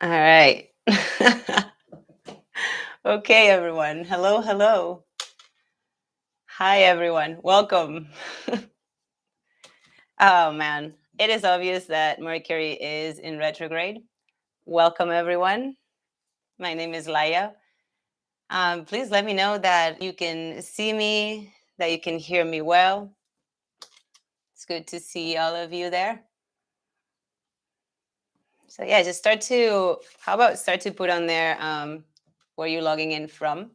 All right. Okay, everyone. Hello, hello. Hi, everyone. Welcome. Oh, man. It is obvious that Mercury is in retrograde. Welcome, everyone. My name is Laia. Please let me know that you can see me, that you can hear me well. It's good to see all of you there. So, yeah, just how about start to put on there where you're logging in from?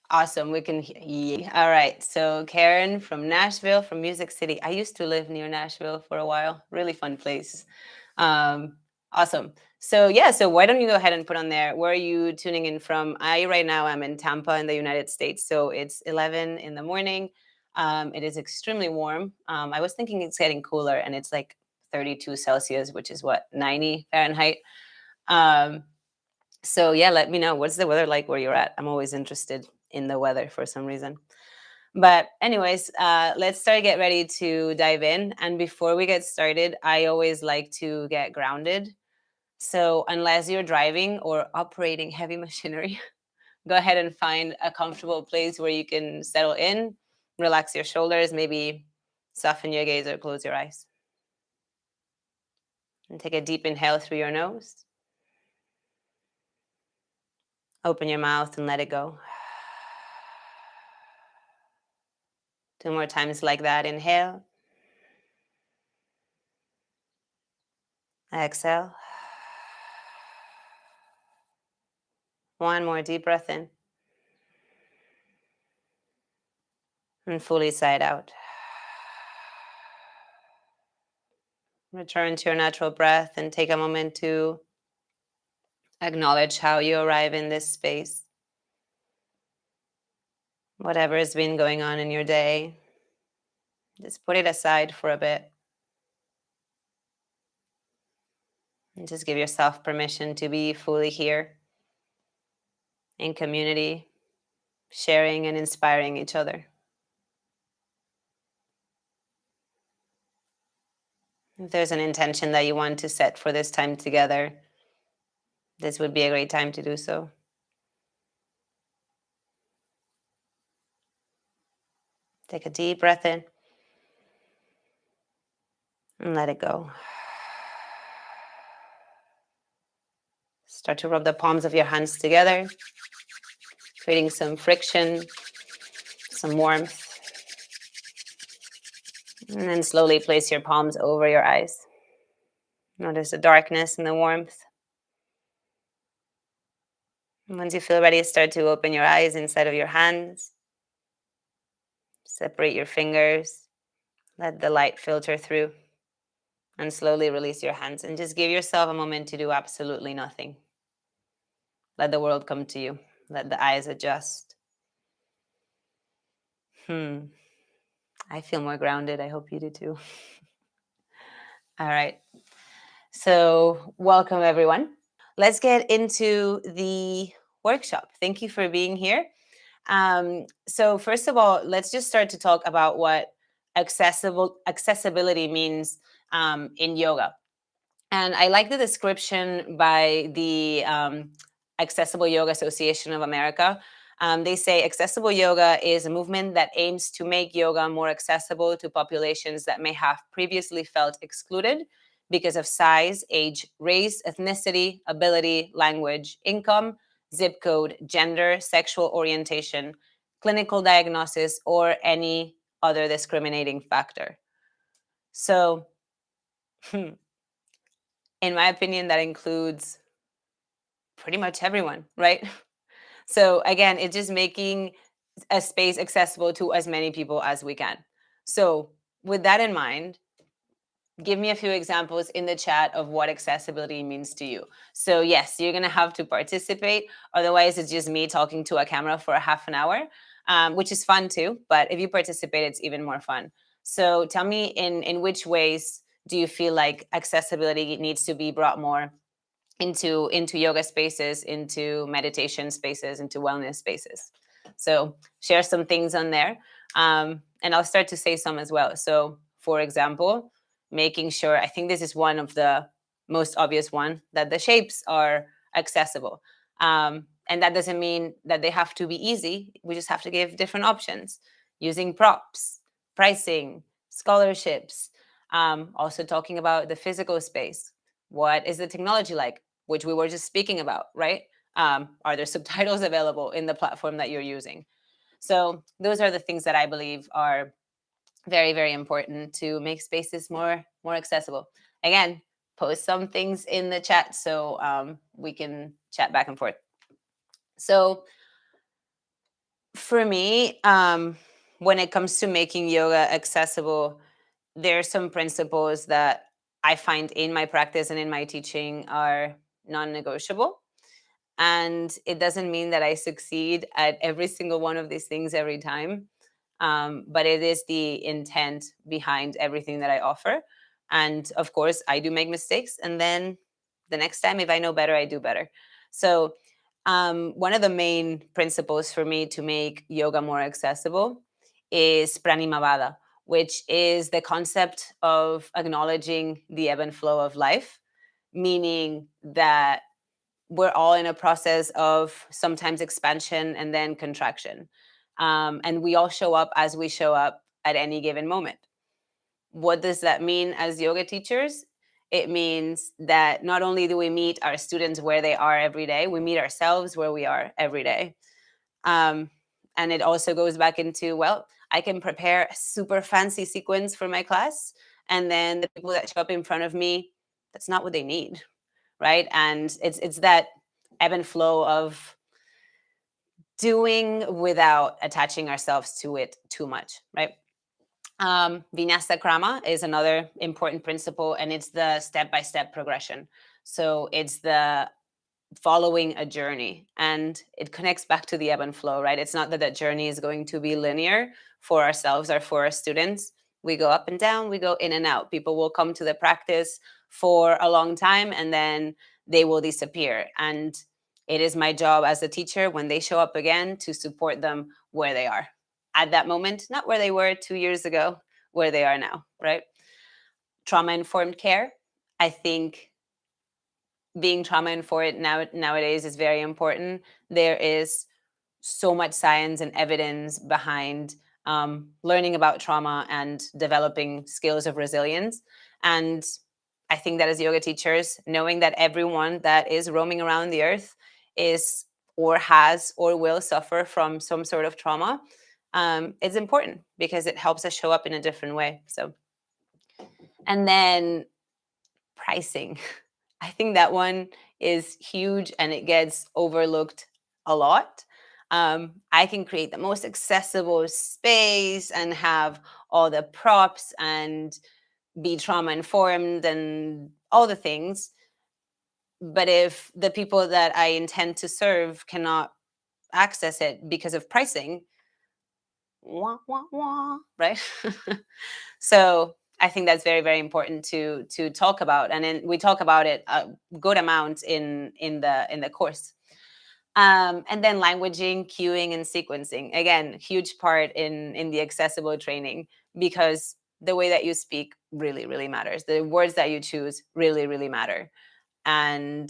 Awesome. We can hear. Yeah. All right. So Karen from Nashville, from Music City. I used to live near Nashville for a while. Really fun place. Awesome. So yeah. So why don't you go ahead and put on there? Where are you tuning in from? I right now I'm in Tampa in the United States. So it's 11 in the morning. It is extremely warm. I was thinking it's getting cooler, and it's like 32 Celsius, which is what 90 Fahrenheit. Um, so yeah, let me know what's the weather like where you're at. I'm always interested in the weather for some reason. But anyways, let's get ready to dive in. And before we get started, I always like to get grounded. So unless you're driving or operating heavy machinery, go ahead and find a comfortable place where you can settle in, relax your shoulders, maybe soften your gaze or close your eyes. And take a deep inhale through your nose. Open your mouth and let it go. Two more times like that. Inhale. Exhale. One more deep breath in. And fully side out. Return to your natural breath and take a moment to acknowledge how you arrive in this space. Whatever has been going on in your day, just put it aside for a bit. And just give yourself permission to be fully here in community, sharing and inspiring each other. If there's an intention that you want to set for this time together, this would be a great time to do so. Take a deep breath in and let it go. Start to rub the palms of your hands together, creating some friction, some warmth. And then slowly place your palms over your eyes. Notice the darkness and the warmth. And once you feel ready, start to open your eyes inside of your hands. Separate your fingers. Let the light filter through. And slowly release your hands. And just give yourself a moment to do absolutely nothing. Let the world come to you. Let the eyes adjust. I feel more grounded. I hope you do too. All right. So, welcome everyone. Let's get into the workshop. Thank you for being here. So, first of all, let's just start to talk about what accessibility means in yoga. And I like the description by the Accessible Yoga Association of America. They say accessible yoga is a movement that aims to make yoga more accessible to populations that may have previously felt excluded because of size, age, race, ethnicity, ability, language, income, zip code, gender, sexual orientation, clinical diagnosis, or any other discriminating factor. So, in my opinion, that includes pretty much everyone, right? So again, it's just making a space accessible to as many people as we can. So with that in mind, give me a few examples in the chat of what accessibility means to you. So yes, you're gonna have to participate. Otherwise, it's just me talking to a camera for a half an hour, which is fun too. But if you participate, it's even more fun. So tell me in which ways do you feel like accessibility needs to be brought more into yoga spaces, into meditation spaces, into wellness spaces. So share some things on there, and I'll start to say some as well. So for example, making sure, I think this is one of the most obvious one, that the shapes are accessible. And that doesn't mean that they have to be easy. We just have to give different options using props, pricing, scholarships, also talking about the physical space. What is the technology like, which we were just speaking about, right? Are there subtitles available in the platform that you're using? So those are the things that I believe are very, very important to make spaces more accessible. Again, post some things in the chat so we can chat back and forth. So for me, when it comes to making yoga accessible, there are some principles that I find in my practice and in my teaching are non-negotiable. And it doesn't mean that I succeed at every single one of these things every time. But it is the intent behind everything that I offer. And of course, I do make mistakes. And then the next time, if I know better, I do better. So, one of the main principles for me to make yoga more accessible is pranimavada, which is the concept of acknowledging the ebb and flow of life, meaning that we're all in a process of sometimes expansion and then contraction. And we all show up as we show up at any given moment. What does that mean as yoga teachers? It means that not only do we meet our students where they are every day, we meet ourselves where we are every day. Um, and it also goes back into, well, I can prepare a super fancy sequence for my class, and then the people that show up in front of me, that's not what they need, right? And it's that ebb and flow of doing without attaching ourselves to it too much, right? Vinyasa krama is another important principle, and it's the step-by-step progression. So it's the following a journey, and it connects back to the ebb and flow, right? It's not that that journey is going to be linear for ourselves or for our students. We go up and down, we go in and out. People will come to the practice for a long time and then they will disappear. And it is my job as a teacher, when they show up again, to support them where they are at that moment, not where they were 2 years ago, where they are now, right? Trauma informed care. I think being trauma informed nowadays is very important. There is so much science and evidence behind learning about trauma and developing skills of resilience. And I think that as yoga teachers, knowing that everyone that is roaming around the earth is or has or will suffer from some sort of trauma, it's important because it helps us show up in a different way. So, and then pricing. I think that one is huge and it gets overlooked a lot. I can create the most accessible space and have all the props and be trauma informed and all the things. But if the people that I intend to serve cannot access it because of pricing, wah, wah, wah, right? So I think that's very, very important to talk about, and then we talk about it a good amount in the course. And then languaging, cueing, and sequencing. Again, huge part in the accessible training, because the way that you speak really, really matters. The words that you choose really, really matter. And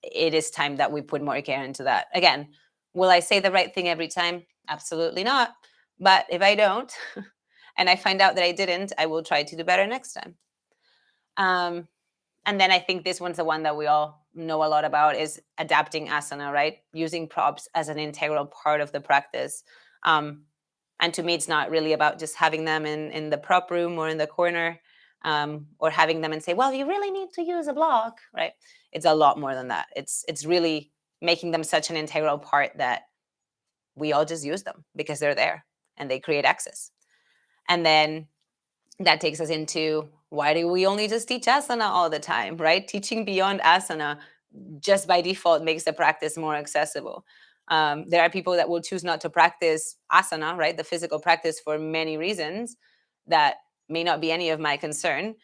it is time that we put more care into that. Again, will I say the right thing every time? Absolutely not. But if I don't, and I find out that I didn't, I will try to do better next time. Um, and then I think this one's the one that we all know a lot about, is adapting asana, right? Using props as an integral part of the practice. And to me, it's not really about just having them in the prop room or in the corner, or having them and say, well, you really need to use a block, right? It's a lot more than that. It's really making them such an integral part that we all just use them because they're there and they create access. And then that takes us into, why do we only just teach asana all the time, right? Teaching beyond asana just by default makes the practice more accessible. There are people that will choose not to practice asana, right? The physical practice, for many reasons that may not be any of my concern.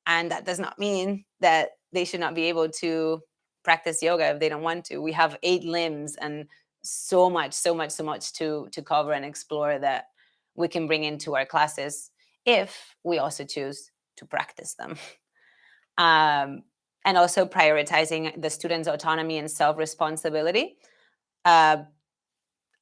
And that does not mean that they should not be able to practice yoga if they don't want to. We have 8 limbs and so much to cover and explore that we can bring into our classes if we also choose to practice them. And also prioritizing the student's autonomy and self-responsibility. Uh,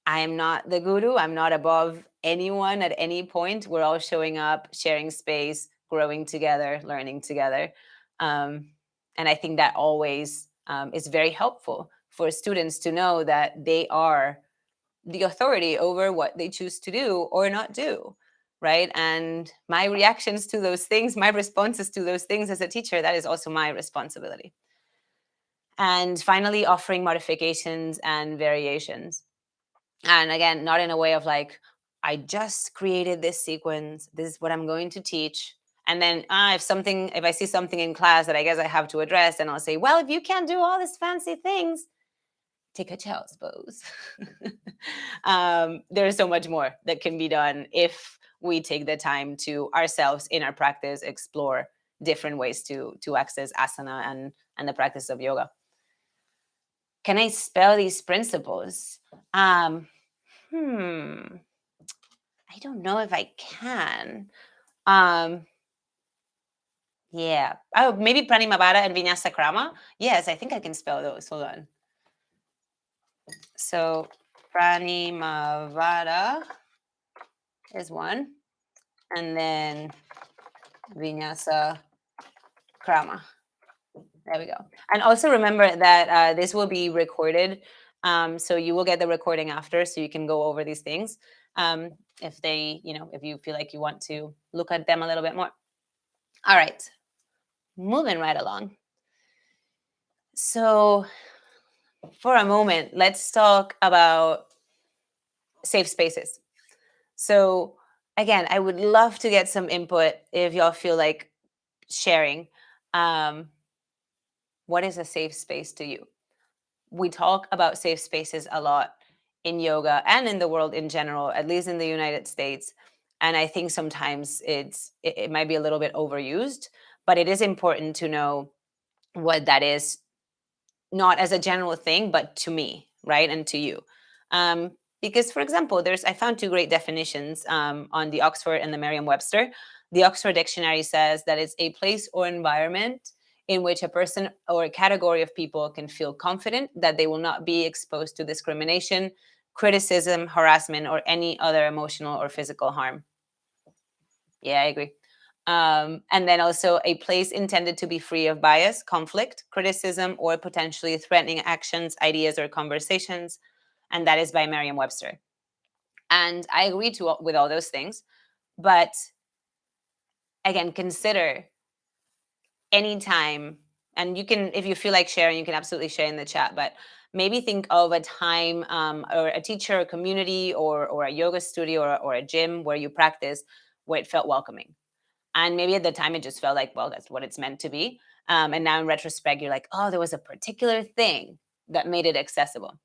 I am not the guru. I'm not above anyone at any point. We're all showing up, sharing space, growing together, learning together. Um, and I think that always is very helpful for students to know that they are the authority over what they choose to do or not do. Right. And my reactions to those things, my responses to those things as a teacher, that is also my responsibility. And finally, offering modifications and variations. And again, not in a way of like, I just created this sequence, this is what I'm going to teach. And then if I see something in class that I guess I have to address, and I'll say, well, if you can't do all these fancy things, take a child's pose. There's so much more that can be done if we take the time to ourselves in our practice explore different ways to access asana and the practice of yoga. Can I spell these principles? Um, I don't know if I can. Um, yeah. Oh, maybe Pranimavada and Vinyasa Krama. Yes, I think I can spell those. Hold on. So Pranimavada is one, and then Vinyasa Krama. There we go. And also remember that this will be recorded. So you will get the recording after, so you can go over these things. If you feel like you want to look at them a little bit more. All right, moving right along. So for a moment, let's talk about safe spaces. So again, I would love to get some input if y'all feel like sharing. Um, what is a safe space to you? We talk about safe spaces a lot in yoga and in the world in general, at least in the United States. And I think sometimes it might be a little bit overused, but it is important to know what that is, not as a general thing, but to me, right, and to you. Because, for example, I found two great definitions on the Oxford and the Merriam-Webster. The Oxford Dictionary says that it's a place or environment in which a person or a category of people can feel confident that they will not be exposed to discrimination, criticism, harassment, or any other emotional or physical harm. Yeah, I agree. And then also a place intended to be free of bias, conflict, criticism, or potentially threatening actions, ideas, or conversations. And that is by Merriam-Webster. And I agree with all those things. But again, consider anytime, and you can, if you feel like sharing, you can absolutely share in the chat, but maybe think of a time or a teacher, a community, or a yoga studio or a gym where you practice where it felt welcoming. And maybe at the time it just felt like, well, that's what it's meant to be. And now in retrospect, you're like, oh, there was a particular thing that made it accessible,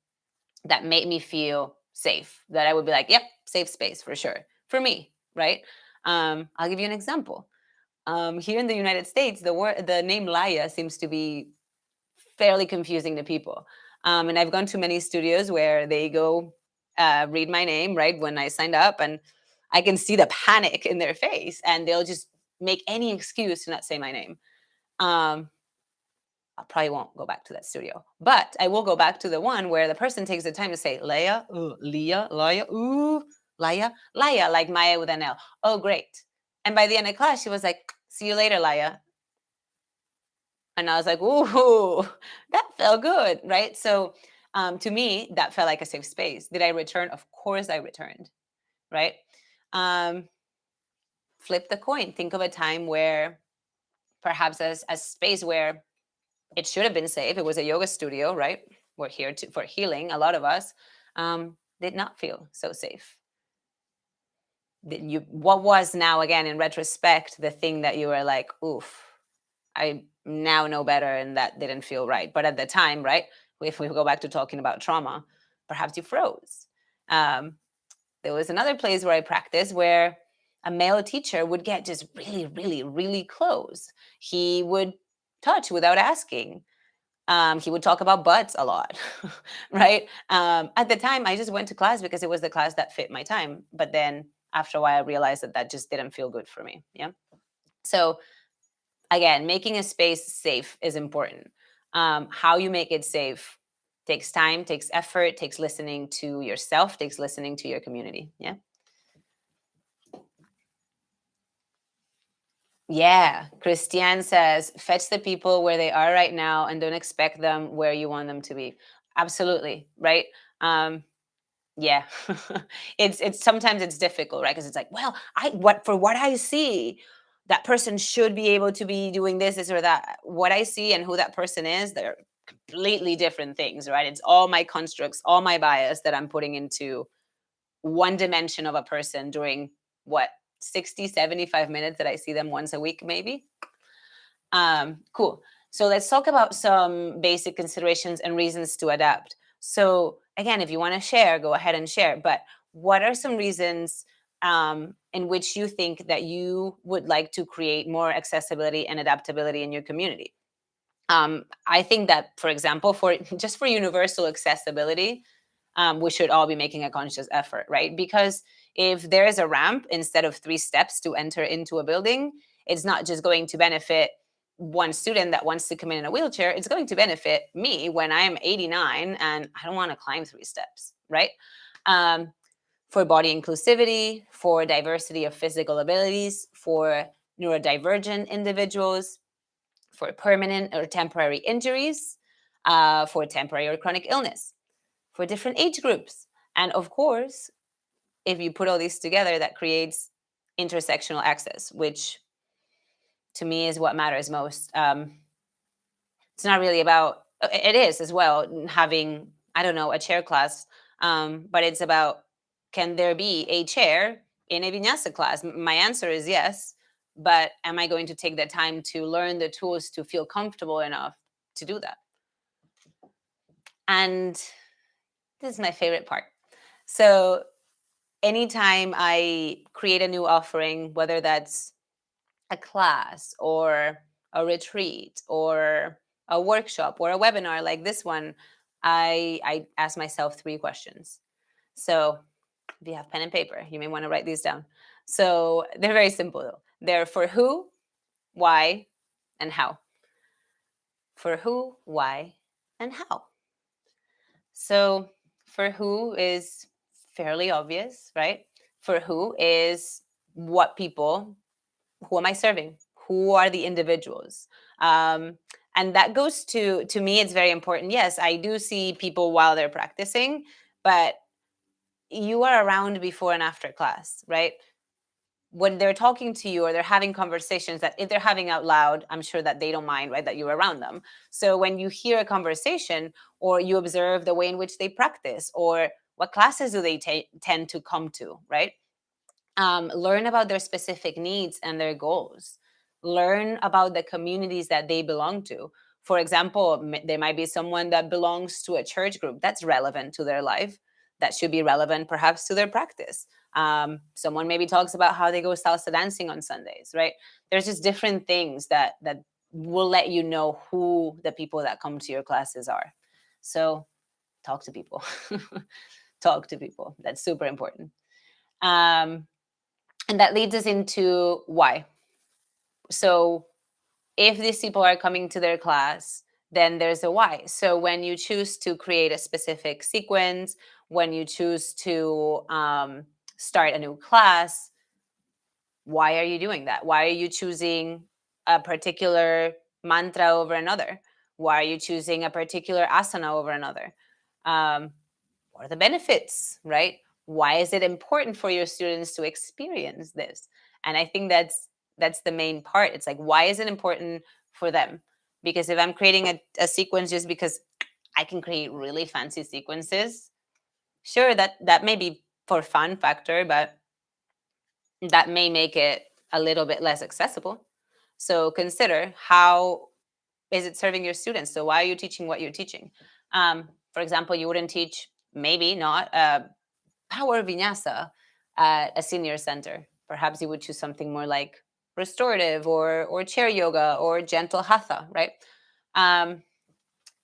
that made me feel safe, that I would be like, yep, safe space for sure. For me, right? I'll give you an example. Here in the United States, the name Laia seems to be fairly confusing to people. And I've gone to many studios where they go read my name, right, when I signed up, and I can see the panic in their face, and they'll just make any excuse to not say my name. I probably won't go back to that studio, but I will go back to the one where the person takes the time to say Leia, Leah, Laia, ooh, Laia, Laia, like Maya with an L. Oh, great. And by the end of class, she was like, see you later, Laia. And I was like, ooh, that felt good, right? So to me, that felt like a safe space. Did I return? Of course I returned, right? Um, Flip the coin. Think of a time where perhaps as a space where it should have been safe. It was a yoga studio, right? We're here for healing. A lot of us did not feel so safe. What was now, again, in retrospect, the thing that you were like, oof, I now know better, and that didn't feel right. But at the time, right, if we go back to talking about trauma, perhaps you froze. There was another place where I practiced where a male teacher would get just really, really, really close. He would touch without asking. He would talk about butts a lot, right? At the time, I just went to class because it was the class that fit my time. But then after a while, I realized that that just didn't feel good for me. Yeah. So again, making a space safe is important. How you make it safe takes time, takes effort, takes listening to yourself, takes listening to your community. Yeah. Yeah. Christiane says, fetch the people where they are right now and don't expect them where you want them to be. Absolutely. Right. Um, yeah. It's sometimes it's difficult, right? Because it's like, well, what I see, that person should be able to be doing this or that. What I see and who that person is, they're completely different things, right? It's all my constructs, all my bias that I'm putting into one dimension of a person during what, 60, 75 minutes that I see them once a week, maybe. Cool. So let's talk about some basic considerations and reasons to adapt. So again, if you want to share, go ahead and share. But what are some reasons in which you think that you would like to create more accessibility and adaptability in your community? I think that, for example, for just for universal accessibility, we should all be making a conscious effort, right? Because if there is a ramp instead of 3 steps to enter into a building, it's not just going to benefit one student that wants to come in a wheelchair. It's going to benefit me when I'm 89 and I don't want to climb 3 steps, right? Um, for body inclusivity, for diversity of physical abilities, for neurodivergent individuals, for permanent or temporary injuries, for temporary or chronic illness, for different age groups. And of course, if you put all these together, that creates intersectional access, which to me is what matters most. It's not really about, it is as well, having, I don't know, a chair class, but it's about, can there be a chair in a vinyasa class? My answer is yes, but am I going to take the time to learn the tools to feel comfortable enough to do that? And this is my favorite part. So anytime I create a new offering, whether that's a class or a retreat or a workshop or a webinar like this one, I ask myself 3 questions. So if you have pen and paper, you may want to write these down. So they're very simple though. They're for who, why, and how. For who, why, and how. So for who is fairly obvious, right? For who is what people, who am I serving? Who are the individuals? And that goes to me, it's very important. Yes, I do see people while they're practicing, but you are around before and after class, right? When they're talking to you or they're having conversations that if they're having out loud, I'm sure that they don't mind, right, that you're around them. So when you hear a conversation or you observe the way in which they practice or what classes do they tend to come to, right? Learn about their specific needs and their goals. Learn about the communities that they belong to. For example, there might be someone that belongs to a church group that's relevant to their life, that should be relevant perhaps to their practice. Someone maybe talks about how they go salsa dancing on Sundays, right? There's just different things that will let you know who the people that come to your classes are. So talk to people. Talk to people. That's super important. Um, and that leads us into why. So if these people are coming to their class, then there's a why. So when you choose to create a specific sequence, when you choose to start a new class, why are you doing that? Why are you choosing a particular mantra over another? Why are you choosing a particular asana over another? What are the benefits, right? Why is it important for your students to experience this? And I think that's the main part. It's like, why is it important for them? Because if I'm creating a sequence just because I can create really fancy sequences, sure, that may be for fun factor, but that may make it a little bit less accessible. So consider, how is it serving your students? So why are you teaching what you're teaching? For example, you wouldn't teach, maybe not, power vinyasa at a senior center. Perhaps you would choose something more like restorative or chair yoga or gentle hatha, right? Um,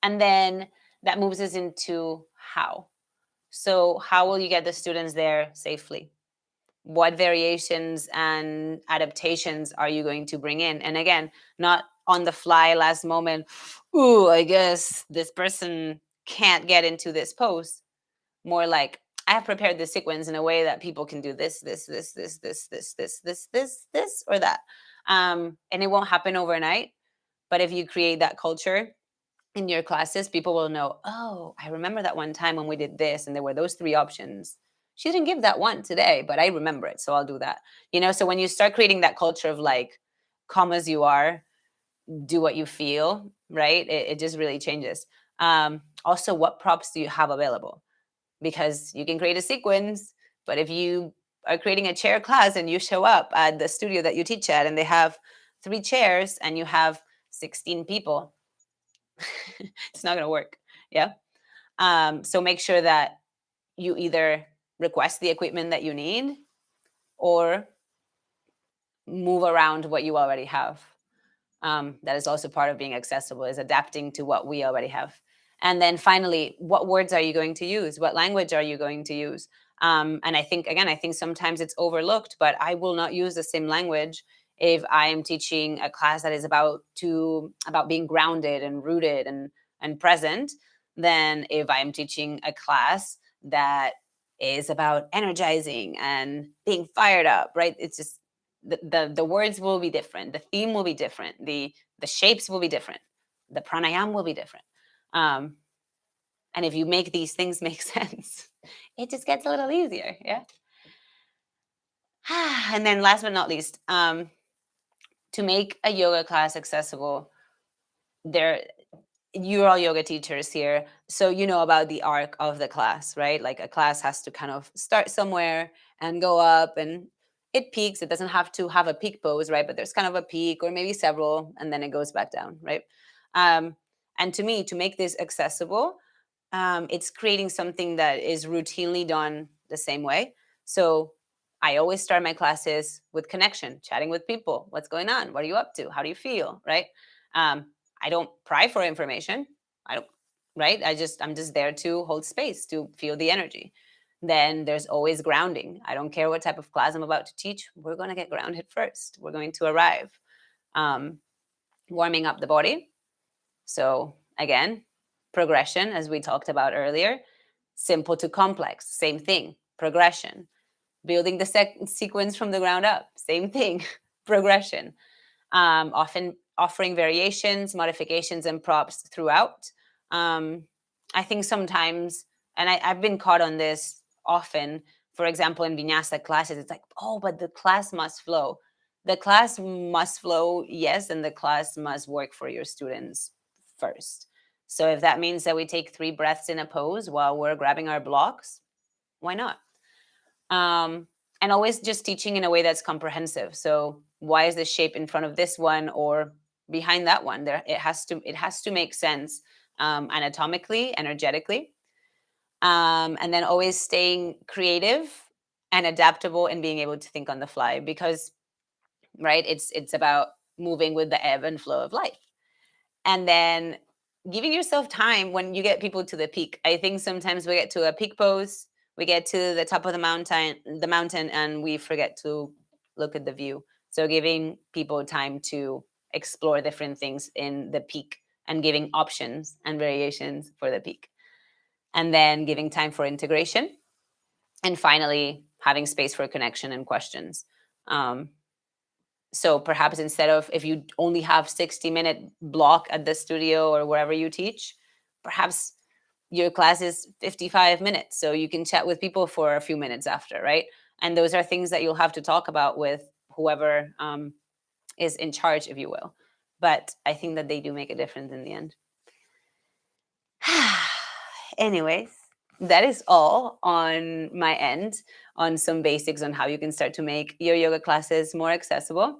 and then that moves us into how. So how will you get the students there safely? What variations and adaptations are you going to bring in? And again, not on the fly, last moment, ooh, I guess this person can't get into this pose. More like, I have prepared the sequence in a way that people can do this, or that. And it won't happen overnight. But if you create that culture in your classes, people will know, oh, I remember that one time when we did this and there were those three options. She didn't give that one today, but I remember it, so I'll do that. So when you start creating that culture of like, come as you are, do what you feel, right? It just really changes. Also, what props do you have available? Because you can create a sequence, but if you are creating a chair class and you show up at the studio that you teach at and they have 3 chairs and you have 16 people, it's not going to work. Yeah. So make sure that you either request the equipment that you need or move around what you already have. That is also part of being accessible, is adapting to what we already have. And then finally, what words are you going to use? What language are you going to use? And I think sometimes it's overlooked, but I will not use the same language if I am teaching a class that is about being grounded and rooted and present, than if I am teaching a class that is about energizing and being fired up, right? It's just the words will be different, the theme will be different, the shapes will be different, the pranayam will be different. And if you make these things make sense, it just gets a little easier. Yeah. And then last but not least, to make a yoga class accessible, there you're all yoga teachers here, so you know about the arc of the class, right? Like a class has to kind of start somewhere and go up, and it peaks. It doesn't have to have a peak pose, right? But there's kind of a peak or maybe several, and then it goes back down, right? um, and to me, to make this accessible, it's creating something that is routinely done the same way. So I always start my classes with connection, chatting with people. What's going on? What are you up to? How do you feel? Right? Um, I don't pry for information. I don't, right? I'm just there to hold space, to feel the energy. Then there's always grounding. I don't care what type of class I'm about to teach. We're going to get grounded first. We're going to arrive. Um, Warming up the body. So again, progression, as we talked about earlier, simple to complex, same thing, progression. Building the sequence from the ground up, same thing, progression. Often offering variations, modifications, and props throughout. I think sometimes, and I've been caught on this often, for example, in vinyasa classes, it's like, oh, but the class must flow. The class must flow, yes, and the class must work for your students first. So if that means that we take 3 breaths in a pose while we're grabbing our blocks, why not? And always just teaching in a way that's comprehensive. So why is this shape in front of this one or behind that one? There, it has to make sense, anatomically, energetically, and then always staying creative and adaptable and being able to think on the fly, because right, it's about moving with the ebb and flow of life. And then giving yourself time when you get people to the peak. I think sometimes we get to a peak pose, we get to the top of the mountain, and we forget to look at the view. So giving people time to explore different things in the peak and giving options and variations for the peak. And then giving time for integration. And finally, having space for connection and questions. Um, so perhaps instead of, if you only have 60-minute block at the studio or wherever you teach, perhaps your class is 55 minutes, so you can chat with people for a few minutes after, right? And those are things that you'll have to talk about with whoever is in charge, if you will. But I think that they do make a difference in the end. Anyways, that is all on my end, on some basics on how you can start to make your yoga classes more accessible.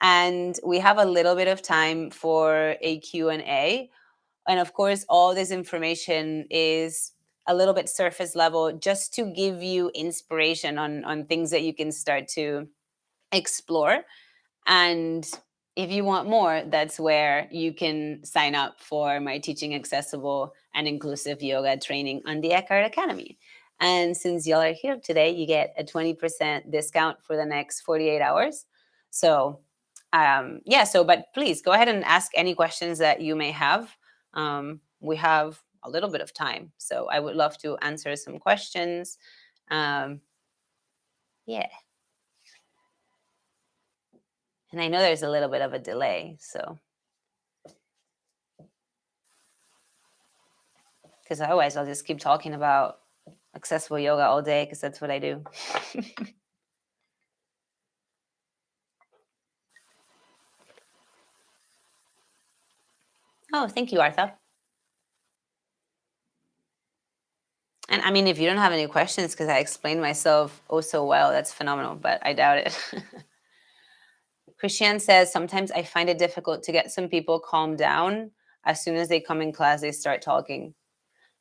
And we have a little bit of time for a Q&A. And of course, all this information is a little bit surface level, just to give you inspiration on things that you can start to explore. And if you want more, that's where you can sign up for my Teaching Accessible and Inclusive Yoga training on the Eckhart Academy. And since y'all are here today, you get a 20% discount for the next 48 hours. So, yeah, so, but please go ahead and ask any questions that you may have. We have a little bit of time. So, I would love to answer some questions. Um, yeah. And I know there's a little bit of a delay. So, because otherwise I'll just keep talking about accessible yoga all day because that's what I do. Oh, thank you, Artha. And I mean, if you don't have any questions because I explained myself oh so well, that's phenomenal, but I doubt it. Christiane says, sometimes I find it difficult to get some people calmed down. As soon as they come in class, they start talking.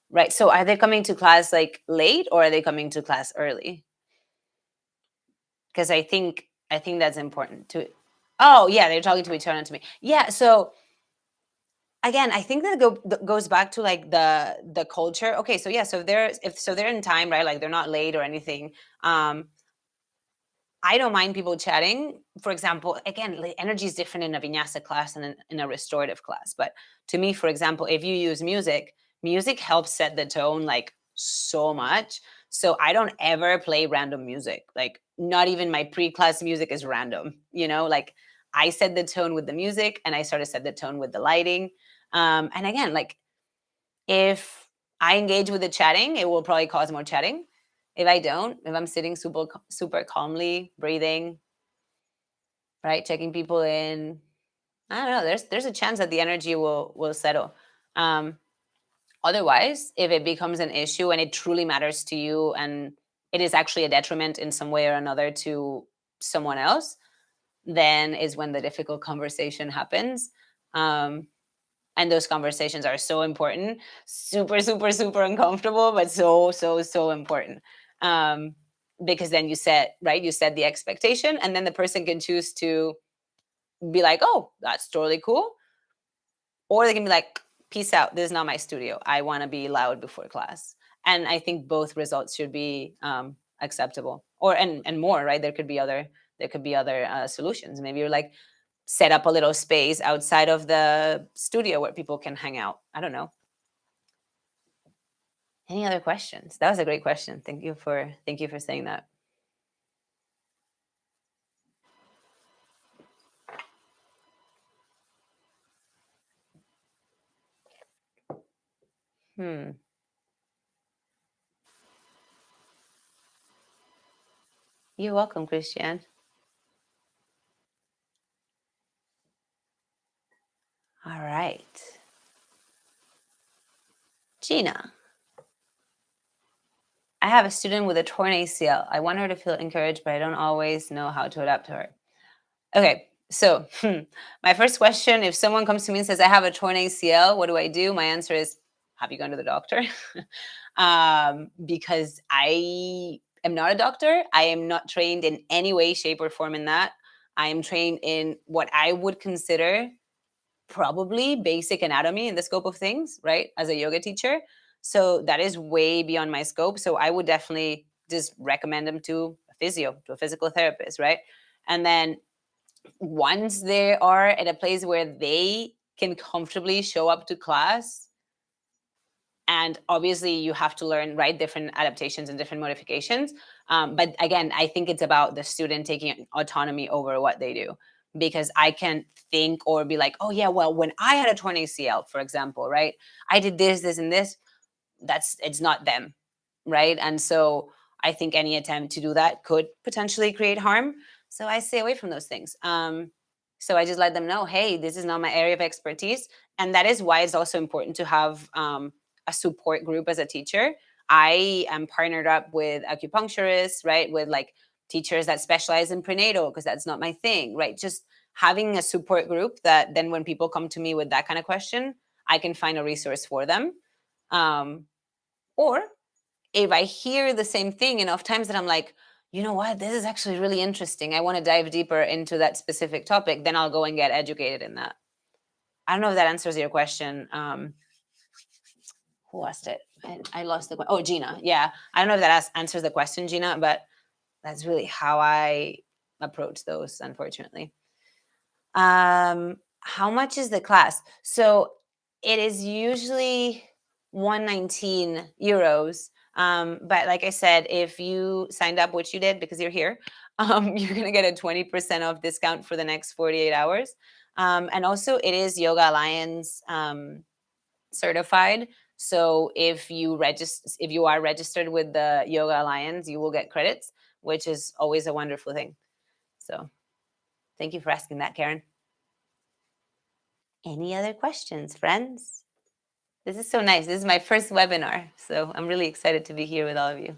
Right. So are they coming to class like late or are they coming to class early? Because I think that's important to. Oh yeah, they're talking to each other, not to me. Yeah. So again, I think that goes back to like the culture. Okay, so yeah, so they're in time, right? Like they're not late or anything. Um, I don't mind people chatting. For example, again, like, energy is different in a vinyasa class and in a restorative class. But to me, for example, if you use music, music helps set the tone like so much. So I don't ever play random music. Like not even my pre-class music is random. Like I set the tone with the music, and I sort of set the tone with the lighting. And again, like if I engage with the chatting, it will probably cause more chatting. If I don't, if I'm sitting super calmly, breathing, right, checking people in, I don't know. There's a chance that the energy will settle. Um, Otherwise, if it becomes an issue and it truly matters to you, and it is actually a detriment in some way or another to someone else, then is when the difficult conversation happens. Um, and those conversations are so important, super super super uncomfortable, but so so so important. um because then you set the expectation, and then the person can choose to be like, oh, that's totally cool, or they can be like, peace out, this is not my studio, I want to be loud before class. And I think both results should be acceptable, or and more, right? There could be other solutions. Maybe you're like, set up a little space outside of the studio where people can hang out. I don't know. Any other questions? That was a great question. Thank you for saying that. Hmm. You're welcome, Christian. All right. Gina. I have a student with a torn ACL. I want her to feel encouraged, but I don't always know how to adapt to her. Okay, so my first question, if someone comes to me and says, I have a torn ACL, what do I do? My answer is, have you gone to the doctor? Because I am not a doctor. I am not trained in any way, shape, or form in that. I am trained in what I would consider probably basic anatomy in the scope of things, right? As a yoga teacher. So that is way beyond my scope. So I would definitely just recommend them to a physio, to a physical therapist, right? And then once they are at a place where they can comfortably show up to class, and obviously you have to learn, right, different adaptations and different modifications. But again, I think it's about the student taking autonomy over what they do, because I can think or be like, oh yeah, well, when I had a torn ACL, for example, right, I did this and this. It's not them, right? And so I think any attempt to do that could potentially create harm. So I stay away from those things. So I just let them know, hey, this is not my area of expertise. And that is why it's also important to have a support group as a teacher. I am partnered up with acupuncturists, right? With like teachers that specialize in prenatal, because that's not my thing, right? Just having a support group that then when people come to me with that kind of question, I can find a resource for them. Um, or if I hear the same thing enough times that I'm like, you know what, this is actually really interesting, I want to dive deeper into that specific topic, then I'll go and get educated in that. I don't know if that answers your question. who asked it? I lost the. Oh, Gina. Yeah, I don't know if that answers the question, Gina, but that's really how I approach those, unfortunately. How much is the class? So it is usually 119 euros. But like I said, if you signed up, which you did because you're here, you're gonna get a 20% off discount for the next 48 hours. And also, it is Yoga Alliance certified. So if you are registered with the Yoga Alliance, you will get credits, which is always a wonderful thing. So thank you for asking that, Karen. Any other questions, friends? This is so nice. This is my first webinar, so I'm really excited to be here with all of you.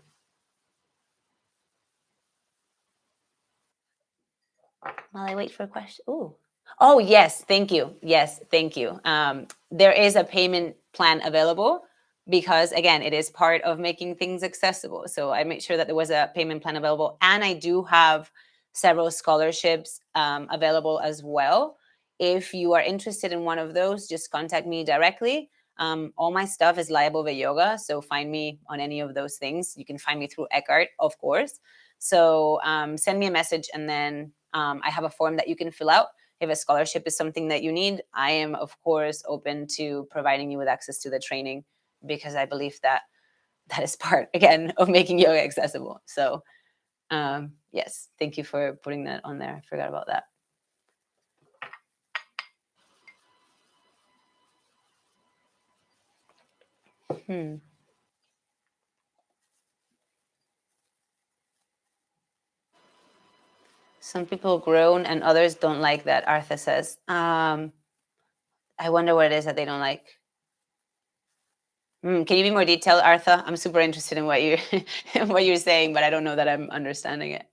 While I wait for a question. Ooh. Oh, yes. Thank you. Yes, thank you. There is a payment plan available because, again, it is part of making things accessible. So I made sure that there was a payment plan available. And I do have several scholarships available as well. If you are interested in one of those, just contact me directly. All my stuff is Laia Bové Yoga. So find me on any of those things. You can find me through Eckhart, of course. So send me a message, and then I have a form that you can fill out. If a scholarship is something that you need, I am, of course, open to providing you with access to the training, because I believe that that is part, again, of making yoga accessible. So yes, thank you for putting that on there. I forgot about that. Some people groan and others don't like that, Artha says. I wonder what it is that they don't like. Can you be more detailed, Artha? I'm super interested in what you what you're saying, but I don't know that I'm understanding it.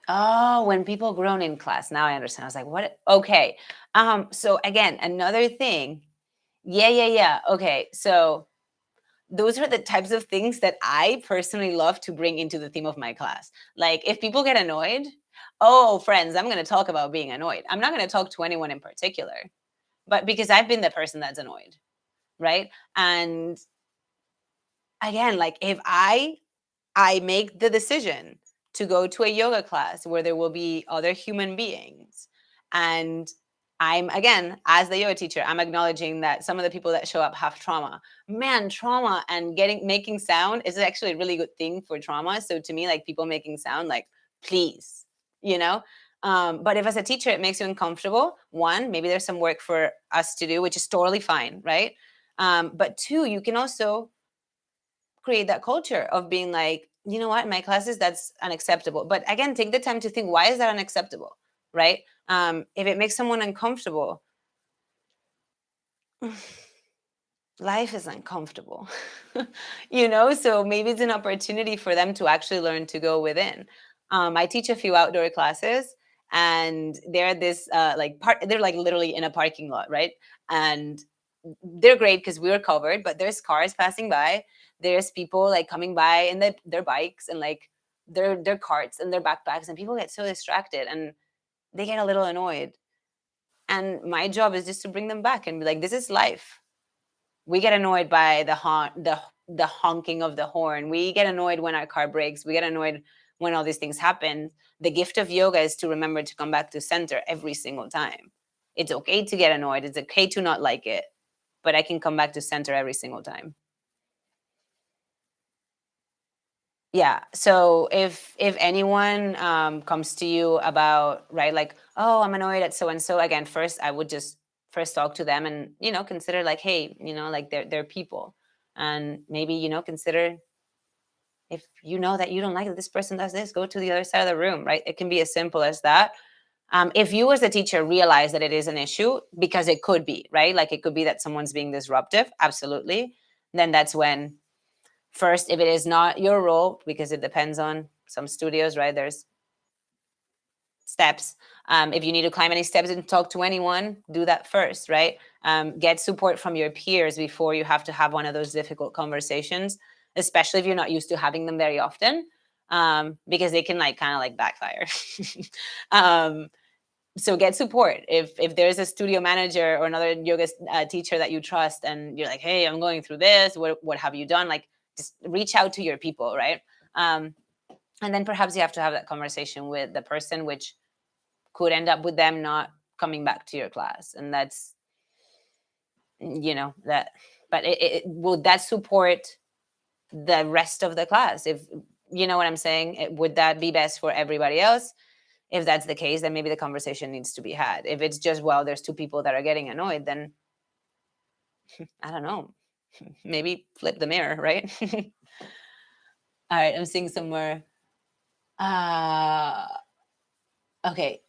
Oh, when people groan in class. Now I understand. I was like, what? Okay. So again, another thing. Yeah. Okay. So those are the types of things that I personally love to bring into the theme of my class. Like, if people get annoyed, oh, friends, I'm going to talk about being annoyed. I'm not going to talk to anyone in particular, but because I've been the person that's annoyed, right? And again, like, if I make the decision to go to a yoga class where there will be other human beings, and I'm, again, as the yoga teacher, I'm acknowledging that some of the people that show up have trauma. Man, trauma and making sound is actually a really good thing for trauma. So to me, like, people making sound, like, please, you know. But if as a teacher it makes you uncomfortable, one, maybe there's some work for us to do, which is totally fine, right? But two, you can also create that culture of being like, you know what, in my classes, that's unacceptable. But again, take the time to think, why is that unacceptable, right? If it makes someone uncomfortable, life is uncomfortable, so maybe it's an opportunity for them to actually learn to go within. I teach a few outdoor classes, and they're this they're like literally in a parking lot, right? And they're great because we were covered, but there's cars passing by. There's people like coming by in their bikes and like their carts and their backpacks, and people get so distracted and they get a little annoyed. And my job is just to bring them back and be like, this is life. We get annoyed by the honking of the horn. We get annoyed when our car breaks. We get annoyed when all these things happen. The gift of yoga is to remember to come back to center every single time. It's okay to get annoyed. It's okay to not like it, but I can come back to center every single time. Yeah. So if anyone comes to you about, right, like, oh, I'm annoyed at so and so, again, first I would just first talk to them and consider like, hey, like they're people, and maybe consider, if you know that you don't like that this person does this, go to the other side of the room, right? It can be as simple as that. If you as a teacher realize that it is an issue, because it could be, right, like it could be that someone's being disruptive, absolutely, then that's when, first, if it is not your role, because it depends on some studios, right? There's steps. If you need to climb any steps and talk to anyone, do that first, right? Get support from your peers before you have to have one of those difficult conversations, especially if you're not used to having them very often, because they can like kind of like backfire. um, So get support. If there's a studio manager or another yoga teacher that you trust, and you're like, hey, I'm going through this, what have you done? Like, just reach out to your people, right? um, and then perhaps you have to have that conversation with the person, which could end up with them not coming back to your class. And that's, that, but will that support the rest of the class? If you know what I'm saying, would that be best for everybody else? If that's the case, then maybe the conversation needs to be had. If it's just, well, there's two people that are getting annoyed, then I don't know, maybe flip the mirror, right? All right, I'm seeing somewhere. uh okay.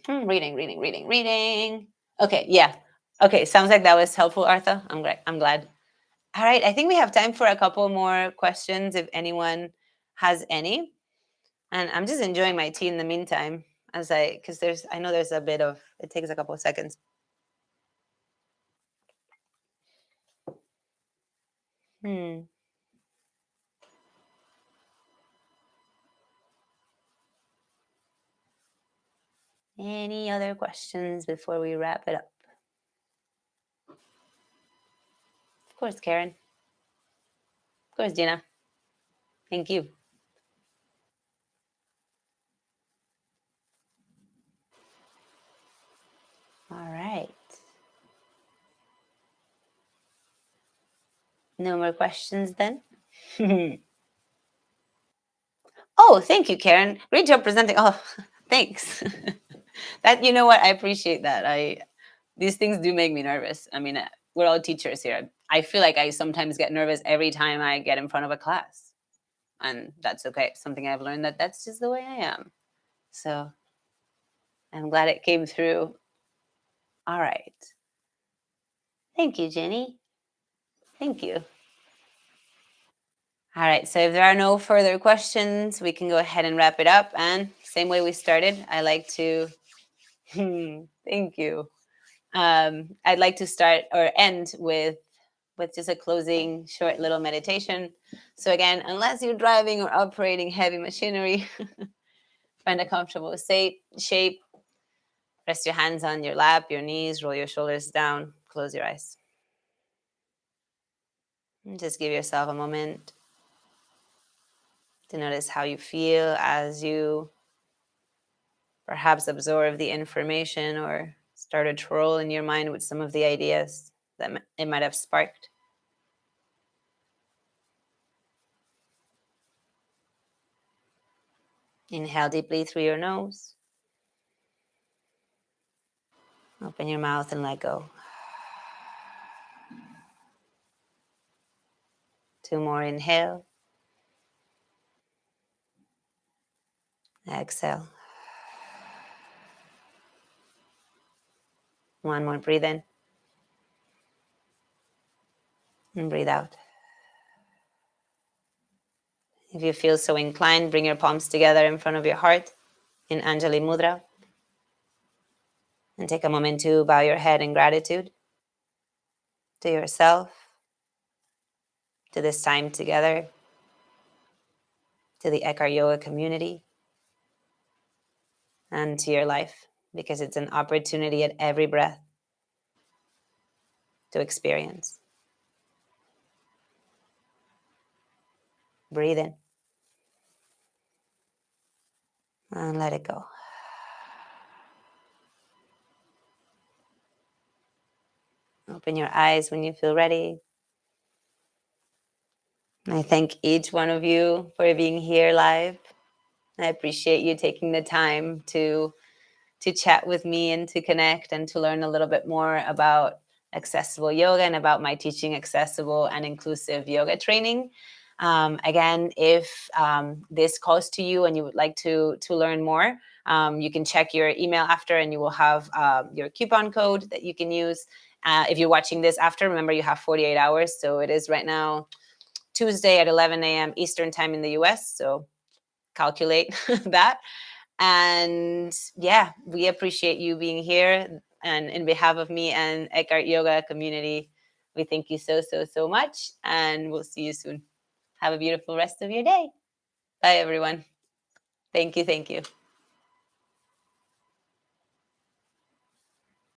Reading. Okay, yeah. Okay, sounds like that was helpful, Artha. I'm glad. All right, I think we have time for a couple more questions if anyone has any. And I'm just enjoying my tea in the meantime, because I know there's a bit of, it takes a couple of seconds. Hmm. Any other questions before we wrap it up? Of course, Karen. Of course, Gina. Thank you. All right. No more questions then? Oh, thank you, Karen. Great job presenting. Oh, thanks. That, you know what? I appreciate that. These things do make me nervous. I mean, we're all teachers here. I feel like I sometimes get nervous every time I get in front of a class, and that's okay. Something I've learned, that's just the way I am. So I'm glad it came through. All right. Thank you, Jenny. Thank you. All right. So if there are no further questions, we can go ahead and wrap it up. And same way we started, I like to. Thank you. I'd like to start or end with just a closing short little meditation. So again, unless you're driving or operating heavy machinery, find a comfortable shape. Rest your hands on your lap, your knees, roll your shoulders down, close your eyes. And just give yourself a moment to notice how you feel as you perhaps absorb the information or start a troll in your mind with some of the ideas that it might have sparked. Inhale deeply through your nose. Open your mouth and let go. 2 more. Inhale. Exhale. 1 more. Breathe in. And breathe out. If you feel so inclined, bring your palms together in front of your heart in Anjali Mudra. And take a moment to bow your head in gratitude to yourself, to this time together, to the Eckhart Yoga community, and to your life, because it's an opportunity at every breath to experience. Breathe in and let it go. Open your eyes when you feel ready. I thank each one of you for being here live. I appreciate you taking the time to chat with me and to connect and to learn a little bit more about accessible yoga and about my teaching accessible and inclusive yoga training. Again, if this calls to you and you would like to learn more, you can check your email after and you will have your coupon code that you can use. If you're watching this after, remember you have 48 hours. So it is right now Tuesday at 11 a.m. Eastern time in the US. So calculate that. And yeah, we appreciate you being here. And in behalf of me and Eckhart Yoga community, we thank you so much. And we'll see you soon. Have a beautiful rest of your day. Bye, everyone. Thank you.